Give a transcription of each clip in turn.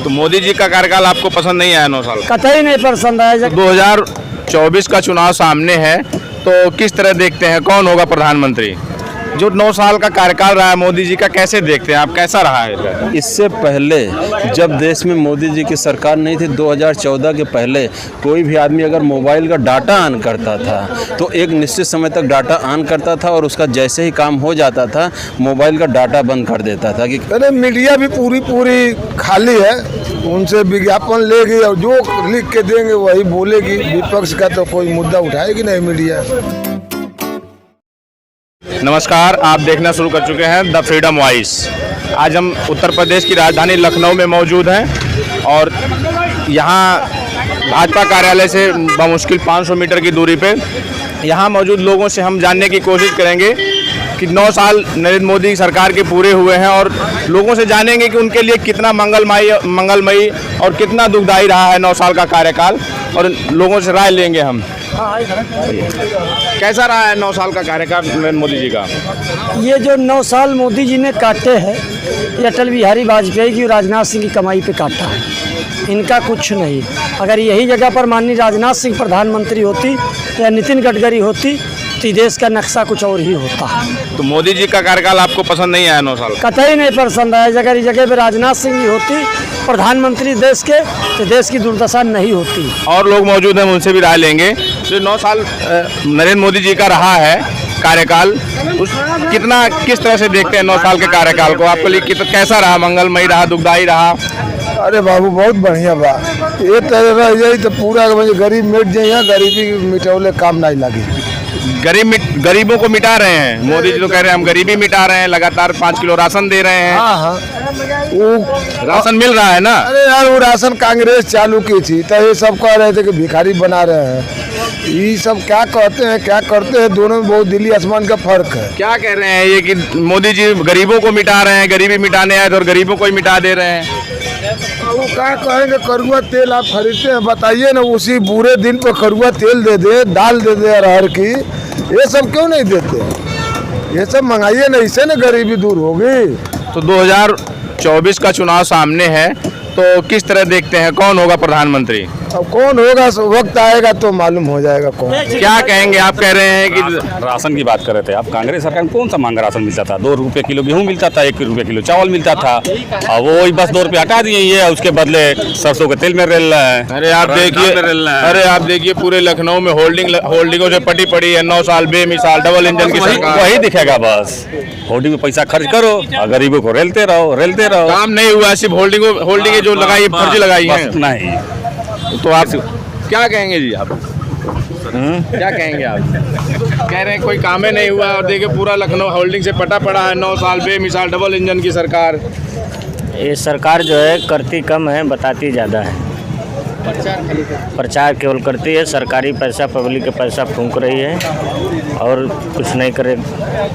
तो मोदी जी का कार्यकाल आपको पसंद नहीं आया 9 साल? कतई नहीं पसंद आया। 2024 का चुनाव सामने है, तो किस तरह देखते हैं कौन होगा प्रधानमंत्री? जो 9 साल का कार्यकाल रहा है मोदी जी का, कैसे देखते हैं आप, कैसा रहा है? इससे पहले जब देश में मोदी जी की सरकार नहीं थी, 2014 के पहले कोई भी आदमी अगर मोबाइल का डाटा ऑन करता था तो एक निश्चित समय तक डाटा ऑन करता था और उसका जैसे ही काम हो जाता था मोबाइल का डाटा बंद कर देता था। कि अरे मीडिया भी पूरी खाली है, उनसे विज्ञापन लेगी और जो लिख के देंगे वही बोलेगी। विपक्ष का तो कोई मुद्दा उठाएगी नहीं मीडिया। नमस्कार, आप देखना शुरू कर चुके हैं द फ्रीडम वॉइस। आज हम उत्तर प्रदेश की राजधानी लखनऊ में मौजूद हैं और यहाँ भाजपा कार्यालय से बमुश्किल 500 मीटर की दूरी पे यहाँ मौजूद लोगों से हम जानने की कोशिश करेंगे कि 9 साल नरेंद्र मोदी सरकार के पूरे हुए हैं और लोगों से जानेंगे कि उनके लिए कितना मंगलमयी और कितना दुखदायी रहा है 9 साल का कार्यकाल, और लोगों से राय लेंगे हम। कैसा रहा है 9 साल का कार्यकाल नरेंद्र मोदी जी का? ये जो 9 साल मोदी जी ने काटे हैं, ये अटल बिहारी वाजपेयी की राजनाथ सिंह की कमाई पे काटा है, इनका कुछ नहीं। अगर यही जगह पर माननीय राजनाथ सिंह प्रधानमंत्री होती या नितिन गडकरी होती तो देश का नक्शा कुछ और ही होता। तो मोदी जी का कार्यकाल आपको पसंद नहीं आया 9 साल? कतई नहीं पसंद आया। अगर इस जगह पे राजनाथ सिंह जी होती प्रधानमंत्री देश के, तो देश की दुर्दशा नहीं होती। और लोग मौजूद हैं, उनसे भी राय लेंगे। जो 9 साल नरेंद्र मोदी जी का रहा है कार्यकाल, किस तरह से देखते हैं 9 साल के कार्यकाल को? आपके लिए कैसा रहा? मंगलमयी रहा, दुखदायी रहा? अरे बाबू बहुत बढ़िया बा। ये तरह यही तो पूरा गरीब मिट जाए, गरीबी मिटौले काम नहीं लगे। गरीबों को मिटा रहे हैं मोदी जी, तो कह रहे हैं हम गरीबी मिटा रहे हैं, लगातार 5 किलो राशन दे रहे हैं। हाँ, वो राशन मिल रहा है ना? अरे यार वो राशन कांग्रेस चालू की थी तो ये सब कह रहे थे कि भिखारी बना रहे हैं। ये सब क्या कहते हैं क्या करते हैं, दोनों में बहुत दिल्ली आसमान का फर्क है। क्या कह रहे हैं ये कि मोदी जी गरीबों को मिटा रहे हैं, गरीबी मिटाने आए थे और गरीबों को ही मिटा दे रहे हैं? वो क्या कहेंगे, कड़ुआ तेल आप खरीदते हैं, बताइए ना, उसी बुरे दिन पर कड़ुआ तेल दे दे, दाल दे दे अरहर की, ये सब क्यों नहीं देते? ये सब मंगाइए ना, इससे ना गरीबी दूर होगी। तो 2024 का चुनाव सामने है, तो किस तरह देखते हैं कौन होगा प्रधानमंत्री? अब कौन होगा वक्त आएगा तो मालूम हो जाएगा कौन। क्या कहेंगे? आप कह रहे हैं कि राशन की बात कर रहे थे आप। कांग्रेस सरकार में कौन सा महंगा राशन मिलता था? 2 रुपये किलो गेहूँ मिलता था, 1 रुपये किलो चावल मिलता था, और वो ही बस 2 रुपये हटा दिए ये, उसके बदले सरसों के तेल में रेल रहा है। अरे आप देखिए पूरे लखनऊ में होल्डिंगों से पटी पड़ी है। 9 साल बेमिसाल डबल इंजन की सरकार, वही दिखेगा बस। होल्डिंग में पैसा खर्च करो और गरीबों को रेलते रहो। काम नहीं हुआ, सिर्फ होल्डिंग जो लगाई फर्जी लगाई है नहीं। तो आप क्या कहेंगे जी? आप क्या कहेंगे? आप कह रहे हैं कोई काम ही नहीं हुआ और देखिए पूरा लखनऊ होल्डिंग से पटा पड़ा है। 9 साल बेमिसाल डबल इंजन की सरकार। ये सरकार जो है करती कम है, बताती ज़्यादा है। प्रचार केवल करती है, सरकारी पैसा पब्लिक का पैसा फूंक रही है और कुछ नहीं करे।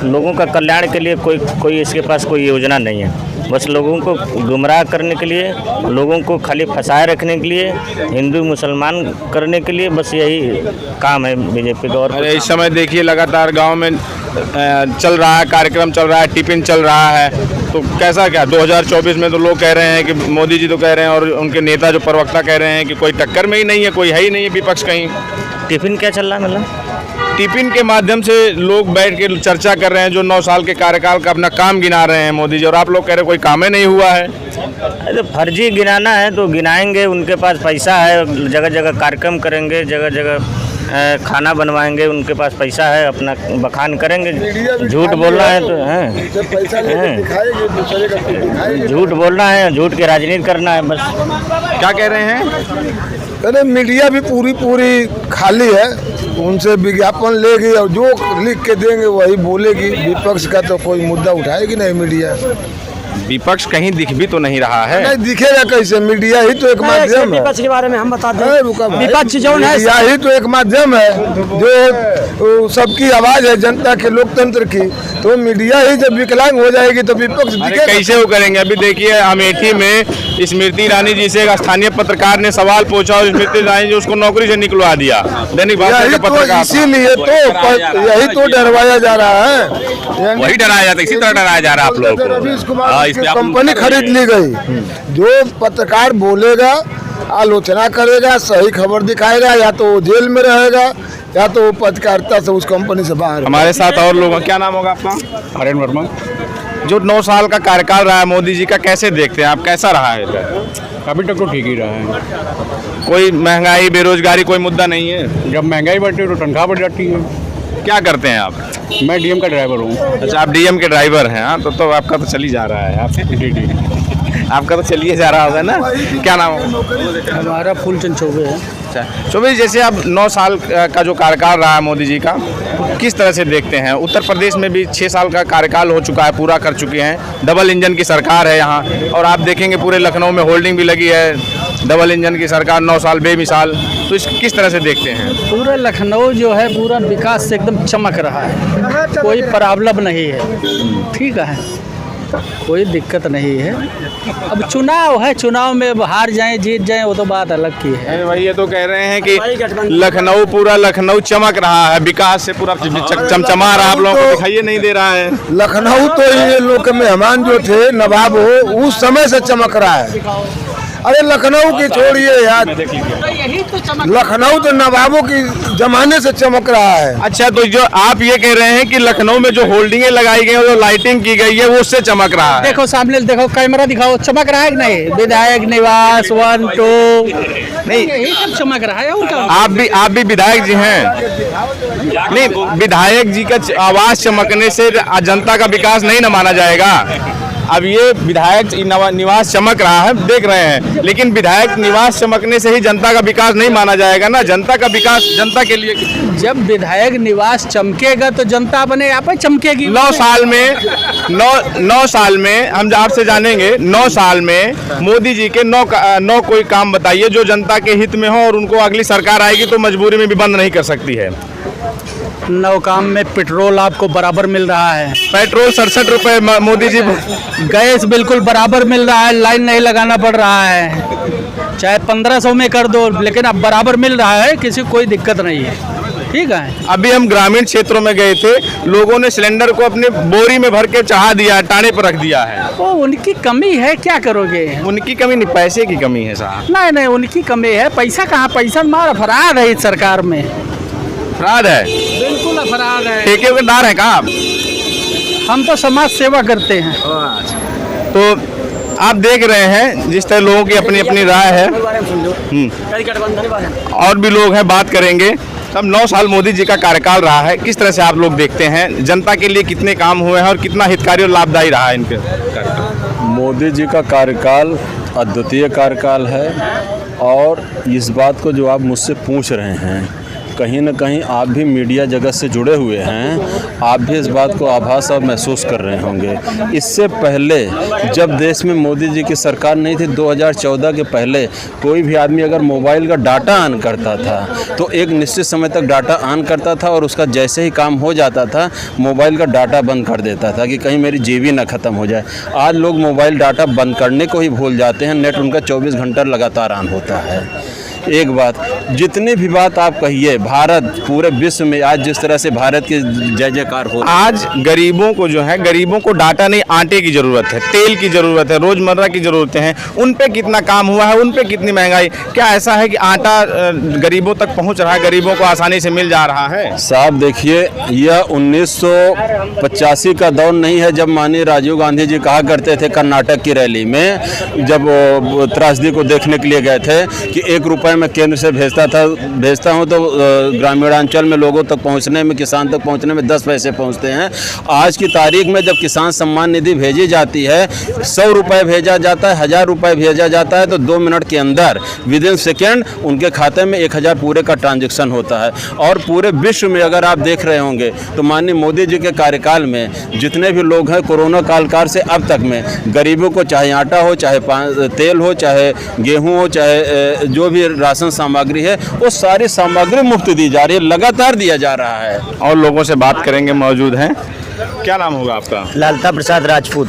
लोगों का कल्याण के लिए कोई इसके पास कोई योजना नहीं है। बस लोगों को गुमराह करने के लिए, लोगों को खाली फंसाए रखने के लिए, हिंदू मुसलमान करने के लिए, बस यही काम है बीजेपी का। और इस समय देखिए लगातार गांव में चल रहा है, कार्यक्रम चल रहा है, टिफिन चल रहा है, तो कैसा क्या 2024 में तो लोग कह रहे हैं कि मोदी जी तो कह रहे हैं और उनके नेता जो प्रवक्ता कह रहे हैं कि कोई टक्कर में ही नहीं है, कोई है ही नहीं है विपक्ष कहीं। टिफिन क्या चल रहा है? मतलब टिफिन के माध्यम से लोग बैठ के चर्चा कर रहे हैं, जो 9 साल के कार्यकाल का अपना काम गिना रहे हैं मोदी जी, और आप लोग कह रहे हैं कोई काम ही नहीं हुआ है। अरे फर्जी गिनाना है तो गिनाएंगे, उनके पास पैसा है, जगह जगह कार्यक्रम करेंगे, जगह जगह खाना बनवाएंगे, उनके पास पैसा है, अपना बखान करेंगे। झूठ बोलना है तो झूठ बोलना है, झूठ की राजनीति करना है बस। क्या कह रहे हैं? अरे मीडिया भी पूरी खाली है, उनसे विज्ञापन लेगी और जो लिख के देंगे वही बोलेगी। विपक्ष का तो कोई मुद्दा उठाएगी नहीं मीडिया। विपक्ष कहीं दिख भी तो नहीं रहा है। नहीं दिखेगा कैसे? मीडिया ही तो एक माध्यम है। विपक्ष के बारे में हम बता दें, विपक्ष जो है मीडिया ही तो एक माध्यम है जो सबकी आवाज है, जनता के लोकतंत्र की। तो मीडिया ही जब विकलांग हो जाएगी तो विपक्ष दिखेगा कैसे वो करेंगे? अभी देखिए अमेठी में स्मृति ईरानी जी से एक स्थानीय पत्रकार ने सवाल पूछा और स्मृति ईरानी जी उसको नौकरी से निकलवा दिया। दैनिक भास्कर का पत्रकार। इसीलिए तो यही तो डरवाया जा रहा है, वही डराया जाता है, इसी तरह डराया जा रहा है आप लोगों को। इस पे आप कंपनी खरीद ली गई। जो पत्रकार बोलेगा, आलोचना करेगा, सही खबर दिखाएगा, या तो वो जेल में रहेगा या तो वो पत्रकारिता से उस कंपनी से बाहर। हमारे साथ और लोग हैं। क्या नाम होगा आपका? हरेन वर्मा। जो 9 साल का कार्यकाल रहा है मोदी जी का, कैसे देखते हैं आप? कैसा रहा है? अभी तक तो ठीक ही रहा है। कोई महंगाई, बेरोजगारी कोई मुद्दा नहीं है? जब महंगाई बढ़ती है तो तनख्वाह बढ़ जाती है। क्या करते हैं आप? मैं डीएम का ड्राइवर हूँ। अच्छा, आप डीएम के ड्राइवर हैं। हाँ, तो आपका तो चल ही जा रहा है। आप जी आपका तो चलिए जा रहा होगा ना। क्या नाम होगा? हमारा फूलचंद चौबे है। अच्छा चौबे, जैसे अब 9 साल का जो कार्यकाल रहा है मोदी जी का, किस तरह से देखते हैं? उत्तर प्रदेश में भी 6 साल का कार्यकाल हो चुका है, पूरा कर चुके हैं। डबल इंजन की सरकार है यहाँ, और आप देखेंगे पूरे लखनऊ में होल्डिंग भी लगी है, डबल इंजन की सरकार 9 साल बेमिसाल। तो इस किस तरह से देखते हैं? पूरा लखनऊ जो है पूरा विकास से एकदम चमक रहा है, कोई प्रॉब्लम नहीं है, ठीक है, कोई दिक्कत नहीं है। अब चुनाव है, चुनाव में हार जाएं जीत जाएं वो तो बात अलग की है। वही ये तो कह रहे हैं कि लखनऊ, पूरा लखनऊ चमक रहा है, विकास से पूरा चमचमा रहा है, आप लोगों को दिखाई नहीं दे रहा है। लखनऊ तो ये लोग के मेहमान जो थे, नवाब हो, उस समय से चमक रहा है। अरे लखनऊ की छोड़िए यार, लखनऊ तो नवाबों की जमाने से चमक रहा है। अच्छा, तो जो आप ये कह रहे हैं कि लखनऊ में जो होल्डिंगें लगाई गई हैं, जो लाइटिंग की गई है, वो उससे चमक रहा है? देखो सामने देखो, कैमरा दिखाओ, चमक रहा है कि नहीं? विधायक निवास 1 2 नहीं, यही सब चमक रहा है। और क्या? आप भी विधायक जी हैं। नहीं, विधायक जी का आवाज चमकने से जनता का विकास नहीं न माना जाएगा। अब ये विधायक निवास चमक रहा है, देख रहे हैं, लेकिन विधायक निवास चमकने से ही जनता का विकास नहीं माना जाएगा ना। जनता का विकास जनता के लिए, जब विधायक निवास चमकेगा तो जनता अपने आप ही चमकेगी। 9 साल में हम आपसे जानेंगे, 9 साल में मोदी जी के 9 कोई काम बताइए जो जनता के हित में हो, और उनको अगली सरकार आएगी तो मजबूरी में भी बंद नहीं कर सकती है। 9 काम में पेट्रोल आपको बराबर मिल रहा है, पेट्रोल 67 रुपए मोदी जी। गैस बिल्कुल बराबर मिल रहा है, लाइन नहीं लगाना पड़ रहा है, चाहे 1500 में कर दो, लेकिन अब बराबर मिल रहा है, किसी कोई दिक्कत नहीं है, ठीक है। अभी हम ग्रामीण क्षेत्रों में गए थे, लोगों ने सिलेंडर को अपने बोरी में भर के चढ़ा दिया, टाने पर रख दिया है। वो उनकी कमी है, क्या करोगे? उनकी कमी नहीं, पैसे की कमी है साहब। नहीं नहीं, उनकी कमी है, पैसा कहाँ? पैसा मार अपराध है इस सरकार में, अपराध है, बिल्कुल अपराध है। ठेकेदार है कहाँ आप? हम तो समाज सेवा करते हैं। तो आप देख रहे हैं जिस तरह लोगों की अपनी अपनी राय है। और भी लोग हैं, बात करेंगे। सब 9 साल मोदी जी का कार्यकाल रहा है, किस तरह से आप लोग देखते हैं? जनता के लिए कितने काम हुए हैं और कितना हितकारी और लाभदायी रहा है इनके? मोदी जी का कार्यकाल अद्वितीय कार्यकाल है, और इस बात को जो आप मुझसे पूछ रहे हैं, कहीं न कहीं आप भी मीडिया जगत से जुड़े हुए हैं, आप भी इस बात को आभास और महसूस कर रहे होंगे। इससे पहले जब देश में मोदी जी की सरकार नहीं थी, 2014 के पहले कोई भी आदमी अगर मोबाइल का डाटा ऑन करता था तो एक निश्चित समय तक डाटा ऑन करता था, और उसका जैसे ही काम हो जाता था मोबाइल का डाटा बंद कर देता था कि कहीं मेरी जीबी ना ख़त्म हो जाए। आज लोग मोबाइल डाटा बंद करने को ही भूल जाते हैं, नेट उनका 24 घंटा लगातार ऑन होता है। एक बात, जितनी भी बात आप कहिए, भारत पूरे विश्व में आज जिस तरह से भारत की जय जयकार हो, आज गरीबों को जो है, गरीबों को डाटा नहीं, आटे की ज़रूरत है, तेल की ज़रूरत है, रोज़मर्रा की ज़रूरतें हैं, उन पे कितना काम हुआ है, उन पे कितनी महंगाई? क्या ऐसा है कि आटा गरीबों तक पहुंच रहा है, गरीबों को आसानी से मिल जा रहा है? साहब देखिए, यह 1985 का दौर नहीं है जब माननीय राजीव गांधी जी कहा करते थे कर्नाटक की रैली में, जब त्रासदी को देखने के लिए गए थे, कि 1 रुपये मैं केंद्र से भेजता हूं तो ग्रामीणांचल में लोगों तक पहुंचने में, किसान तक पहुंचने में 10 पैसे पहुंचते हैं। आज की तारीख में जब किसान सम्मान निधि भेजी जाती है, 100 रुपये भेजा जाता है, 1000 रुपये भेजा जाता है, तो 2 मिनट के अंदर विद इन सेकेंड उनके खाते में 1000 पूरे का ट्रांजेक्शन होता है। और पूरे विश्व में अगर आप देख रहे होंगे तो माननीय मोदी जी के कार्यकाल में जितने भी लोग हैं, कोरोना काल से अब तक में गरीबों को चाहे आटा हो, चाहे तेल हो, चाहे गेहूँ हो, चाहे जो भी राशन सामग्री है, वो सारी सामग्री मुफ्त दी जा रही है, लगातार दिया जा रहा है। और लोगों से बात करेंगे, मौजूद हैं। क्या नाम होगा आपका? लालता प्रसाद राजपूत।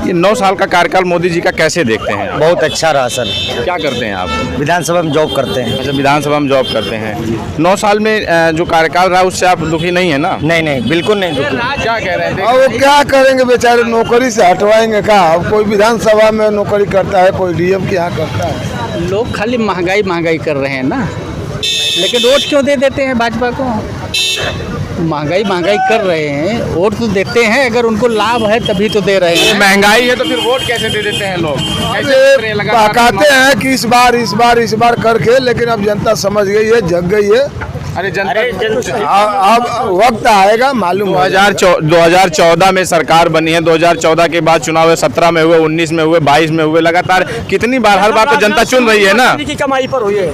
ये 9 साल का कार्यकाल मोदी जी का कैसे देखते हैं? बहुत अच्छा रहा सर। क्या करते हैं आप? विधानसभा में जॉब करते हैं। अच्छा, विधानसभा में जॉब करते हैं। 9 साल में जो कार्यकाल रहा उससे आप दुखी नहीं है ना? नहीं नहीं, बिल्कुल नहीं दुखी। क्या कह रहे थे? और वो क्या करेंगे बेचारे, नौकरी से हटवाएंगे क्या? अब कोई विधानसभा में नौकरी करता है, कोई डीएम के यहाँ करता है। लोग खाली महंगाई महंगाई कर रहे हैं ना, लेकिन वोट क्यों दे देते हैं भाजपा को? महंगाई महंगाई कर रहे हैं, वोट तो देते हैं, अगर उनको लाभ है तभी तो दे रहे हैं। महंगाई है तो फिर वोट कैसे दे देते हैं लोग? अरे कहते हैं कि इस बार करके, लेकिन अब जनता समझ गई है, जग गई है। अरे जनता अब वक्त आएगा, मालूम हो जाएगा। 2014 में सरकार बनी है, 2014 के बाद चुनाव हुए, 17 में हुए, 19 में हुए, 22 में हुए, लगातार कितनी बार, हर बार तो जनता चुन रही है ना, की कमाई पर हुई है।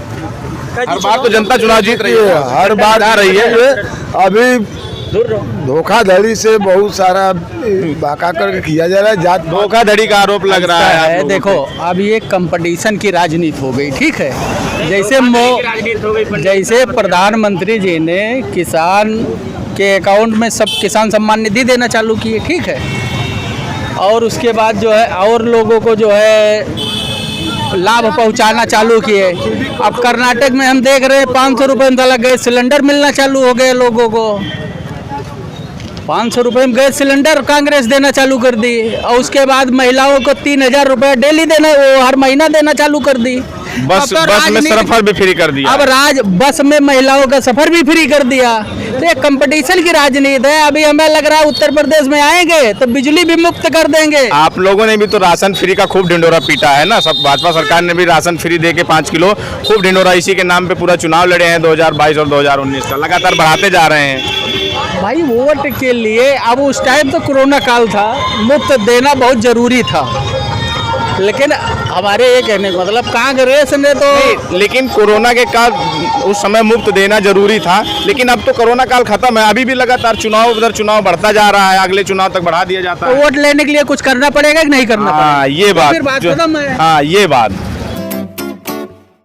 हर बार तो जनता चुनाव जीत रही है, हर बार आ रही है। अभी धोखाधड़ी से बहुत सारा बाका करके किया जा रहा है। जात धोखाधड़ी का आरोप लग रहा है। आप लोगों देखो अब ये कंपटीशन की राजनीति हो गई, ठीक है। जैसे प्रधानमंत्री जी ने किसान के अकाउंट में सब किसान सम्मान निधि देना चालू किए, ठीक है, और उसके बाद जो है और लोगों को जो है लाभ पहुंचाना चालू किए। अब कर्नाटक में हम देख रहे हैं 500 रुपये में साला गैस सिलेंडर मिलना चालू हो गए लोगों को। 500 रुपये में गैस सिलेंडर कांग्रेस देना चालू कर दी, और उसके बाद महिलाओं को 3000 रुपये डेली देना, वो हर महीना देना चालू कर दी। बस में सफर भी फ्री कर दिया। अब बस में महिलाओं का सफर भी फ्री कर दिया। तो ये कंपटीशन की राजनीति है। अभी हमें लग रहा है उत्तर प्रदेश में आएंगे तो बिजली भी मुफ्त कर देंगे। आप लोगों ने भी तो राशन फ्री का खूब ढिंडोरा पीटा है ना, सब भाजपा सरकार ने भी राशन फ्री दे के 5 किलो खूब ढिंडोरा, इसी के नाम पे पूरा चुनाव लड़े हैं 2022 और 2019 का, लगातार बढ़ाते जा रहे हैं। भाई वोट के लिए अब उस टाइम तो कोरोना काल था, मुफ्त देना बहुत जरूरी था, लेकिन हमारे ये कहने का मतलब कांग्रेस ने तो, लेकिन कोरोना के काल उस समय मुफ्त देना जरूरी था, लेकिन अब तो कोरोना काल खत्म है, अभी भी लगातार चुनाव उधर चुनाव बढ़ता जा रहा है, अगले चुनाव तक बढ़ा दिया जाता है। वोट लेने के लिए कुछ करना पड़ेगा कि नहीं करना पड़ेगा? हाँ ये बात, फिर बात खत्म है। हाँ ये बात